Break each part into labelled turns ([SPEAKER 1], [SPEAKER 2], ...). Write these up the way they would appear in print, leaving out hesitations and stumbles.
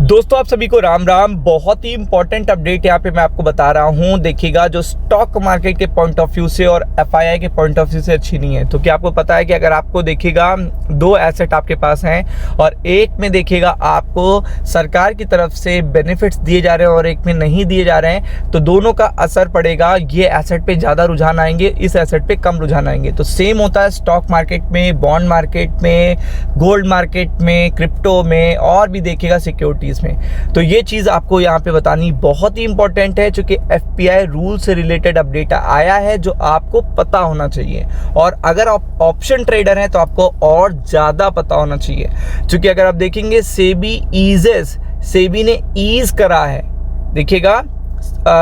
[SPEAKER 1] दोस्तों आप सभी को राम राम। बहुत ही इंपॉर्टेंट अपडेट यहाँ पे मैं आपको बता रहा हूँ। देखिएगा, जो स्टॉक मार्केट के पॉइंट ऑफ व्यू से और एफआईआई के पॉइंट ऑफ व्यू से अच्छी नहीं है। तो क्या आपको पता है कि अगर आपको देखिएगा दो एसेट आपके पास हैं और एक में देखिएगा आपको सरकार की तरफ से बेनिफिट्स दिए जा रहे हैं और एक में नहीं दिए जा रहे हैं, तो दोनों का असर पड़ेगा। ये एसेट पे ज़्यादा रुझान आएंगे, इस एसेट पे कम रुझान आएंगे। तो सेम होता है स्टॉक मार्केट में, बॉन्ड मार्केट में, गोल्ड मार्केट में, क्रिप्टो में और भी देखिएगा सिक्योरिटीज में। तो ये चीज आपको यहाँ पे बतानी बहुत ही इंपॉर्टेंट है, क्योंकि एफपीआई रूल से रिलेटेड अपडेट आया है जो आपको पता होना चाहिए। और अगर आप ऑप्शन ट्रेडर हैं तो आपको और ज्यादा पता होना चाहिए, क्योंकि अगर आप देखेंगे सेबी ने ईज करा है। देखिएगा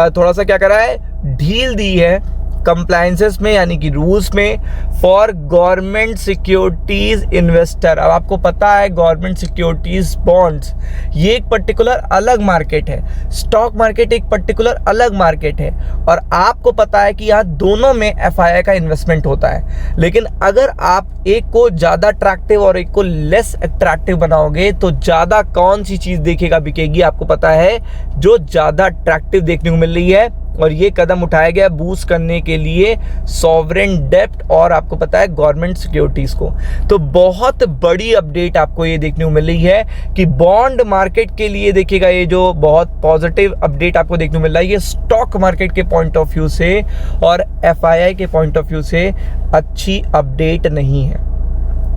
[SPEAKER 1] थोड़ा सा क्या करा है, ढील दी है कंप्लायंसेस में, यानी कि रूल्स में, फॉर गवर्नमेंट सिक्योरिटीज इन्वेस्टर। अब आपको पता है गवर्नमेंट सिक्योरिटीज बॉन्ड्स ये एक पर्टिकुलर अलग मार्केट है, स्टॉक मार्केट एक पर्टिकुलर अलग मार्केट है। और आपको पता है कि यहाँ दोनों में एफआईआई का इन्वेस्टमेंट होता है। लेकिन अगर आप एक को ज़्यादा अट्रैक्टिव और एक को लेस अट्रैक्टिव बनाओगे तो ज़्यादा कौन सी चीज़ देखेगा बिकेगी, आपको पता है जो ज़्यादा अट्रैक्टिव देखने को मिल रही है। और ये कदम उठाया गया बूस्ट करने के लिए सॉवरेन डेब्ट और आपको पता है गवर्नमेंट सिक्योरिटीज को। तो बहुत बड़ी अपडेट आपको ये देखने को मिल रही है कि बॉन्ड मार्केट के लिए देखिएगा, ये जो बहुत पॉजिटिव अपडेट आपको देखने को मिल रहा है, ये स्टॉक मार्केट के पॉइंट ऑफ व्यू से और एफआईआई के पॉइंट ऑफ व्यू से अच्छी अपडेट नहीं है।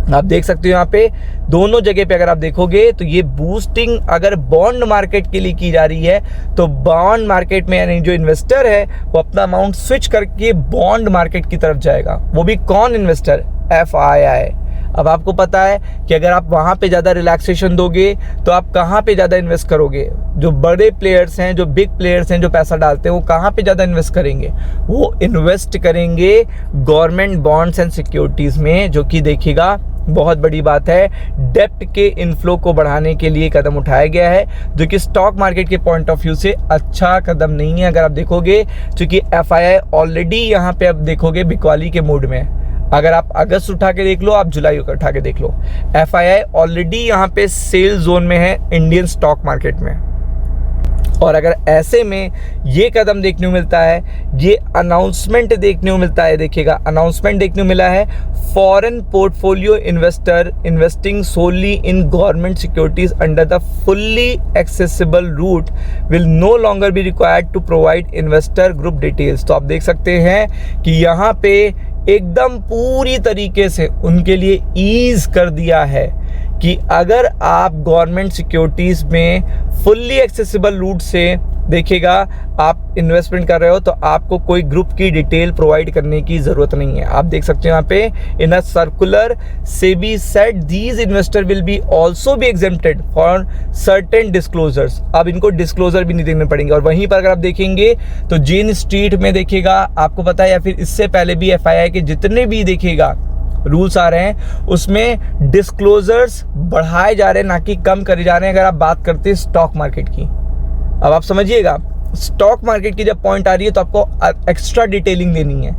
[SPEAKER 1] आप देख सकते हो यहाँ पे दोनों जगह पे अगर आप देखोगे तो ये बूस्टिंग अगर बॉन्ड मार्केट के लिए की जा रही है तो बॉन्ड मार्केट में यानी जो इन्वेस्टर है वो अपना अमाउंट स्विच करके बॉन्ड मार्केट की तरफ जाएगा। वो भी कौन इन्वेस्टर? एफआईआई। अब आपको पता है कि अगर आप वहाँ पे ज़्यादा रिलैक्सेशन दोगे तो आप कहाँ पे ज़्यादा इन्वेस्ट करोगे? जो बड़े प्लेयर्स हैं, जो बिग प्लेयर्स हैं, जो पैसा डालते हैं, वो कहाँ पे ज़्यादा इन्वेस्ट करेंगे? वो इन्वेस्ट करेंगे गवर्नमेंट बॉन्ड्स एंड सिक्योरिटीज़ में, जो कि देखिएगा बहुत बड़ी बात है। डेप्ट के इनफ्लो को बढ़ाने के लिए कदम उठाया गया है, जो कि स्टॉक मार्केट के पॉइंट ऑफ व्यू से अच्छा कदम नहीं है। अगर आप देखोगे, क्योंकि एफआईआई ऑलरेडी यहाँ पे आप देखोगे बिकवाली के मूड में। अगर आप अगस्त उठा के देख लो, आप जुलाई उठा के देख लो, एफआईआई ऑलरेडी यहाँ पे सेल जोन में है इंडियन स्टॉक मार्केट में। और अगर ऐसे में ये कदम देखने को मिलता है, ये अनाउंसमेंट देखने को मिलता है, देखिएगा अनाउंसमेंट देखने को मिला है, foreign portfolio investor investing solely in government securities under the fully accessible route will no longer be required to provide investor group details. तो आप देख सकते हैं कि यहाँ पे एकदम पूरी तरीके से उनके लिए ईज कर दिया है कि अगर आप गवर्नमेंट सिक्योरिटीज़ में फुल्ली एक्सेसिबल रूट से देखिएगा आप इन्वेस्टमेंट कर रहे हो तो आपको कोई ग्रुप की डिटेल प्रोवाइड करने की ज़रूरत नहीं है। आप देख सकते हो यहाँ पे in a circular SEBI said these investor will be also be exempted for certain disclosures. अब इनको डिस्क्लोजर भी नहीं देखने पड़ेंगे। और वहीं पर अगर आप देखेंगे तो जेन स्ट्रीट में देखिएगा, आपको पता है, या फिर इससे पहले भी एफआईआई के जितने भी देखिएगा रूल्स आ रहे हैं उसमें डिस्क्लोजर्स बढ़ाए जा रहे हैं, ना कि कम करे जा रहे हैं। अगर आप बात करते हैं स्टॉक मार्केट की, अब आप समझिएगा स्टॉक मार्केट की जब पॉइंट आ रही है तो आपको एक्स्ट्रा डिटेलिंग देनी है।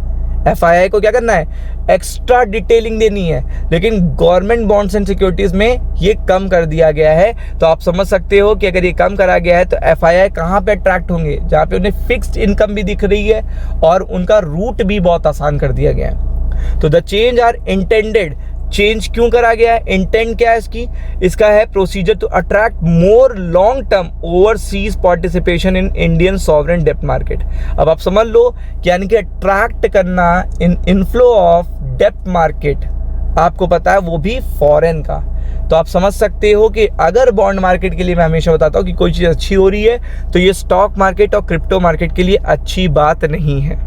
[SPEAKER 1] एफआईआई को क्या करना है? एक्स्ट्रा डिटेलिंग देनी है। लेकिन गवर्नमेंट बॉन्ड्स एंड सिक्योरिटीज में ये कम कर दिया गया है। तो आप समझ सकते हो कि अगर ये कम करा गया है तो एफआईआई कहाँ पे अट्रैक्ट होंगे? जहाँ पे उन्हें फिक्स्ड इनकम भी दिख रही है और उनका रूट भी बहुत आसान कर दिया गया है। तो the change are intended. Change क्यों करा गया है? इंटेंट क्या है इसका है procedure to attract more long term overseas participation in Indian sovereign डेब्ट मार्केट। अब आप समझ लो कि यानी कि अट्रैक्ट करना इन इनफ्लो ऑफ डेब्ट मार्केट, आपको पता है वो भी फॉरेन का। तो आप समझ सकते हो कि अगर बॉन्ड मार्केट के लिए मैं हमेशा बताता हूँ कि कोई चीज़ अच्छी हो रही है तो ये स्टॉक मार्केट और क्रिप्टो मार्केट के लिए अच्छी बात नहीं है।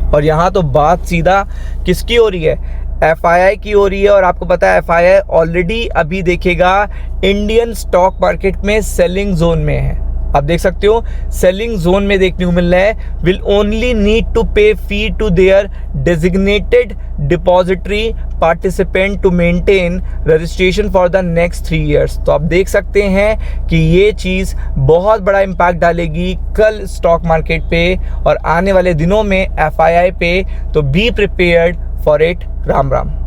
[SPEAKER 1] और यहाँ तो बात सीधा किसकी हो रही है? एफआईआई की हो रही है। और आपको पता है एफआईआई ऑलरेडी अभी देखेगा इंडियन स्टॉक मार्केट में सेलिंग जोन में है। आप देख सकते हो सेलिंग जोन में देखने को मिल रहा है, will only need to pay fee to their designated depository participant to maintain registration for the next 3 years। तो आप देख सकते हैं कि ये चीज़ बहुत बड़ा इम्पैक्ट डालेगी कल स्टॉक मार्केट पे और आने वाले दिनों में एफआईआई पे। तो be prepared for it. Ram Ram.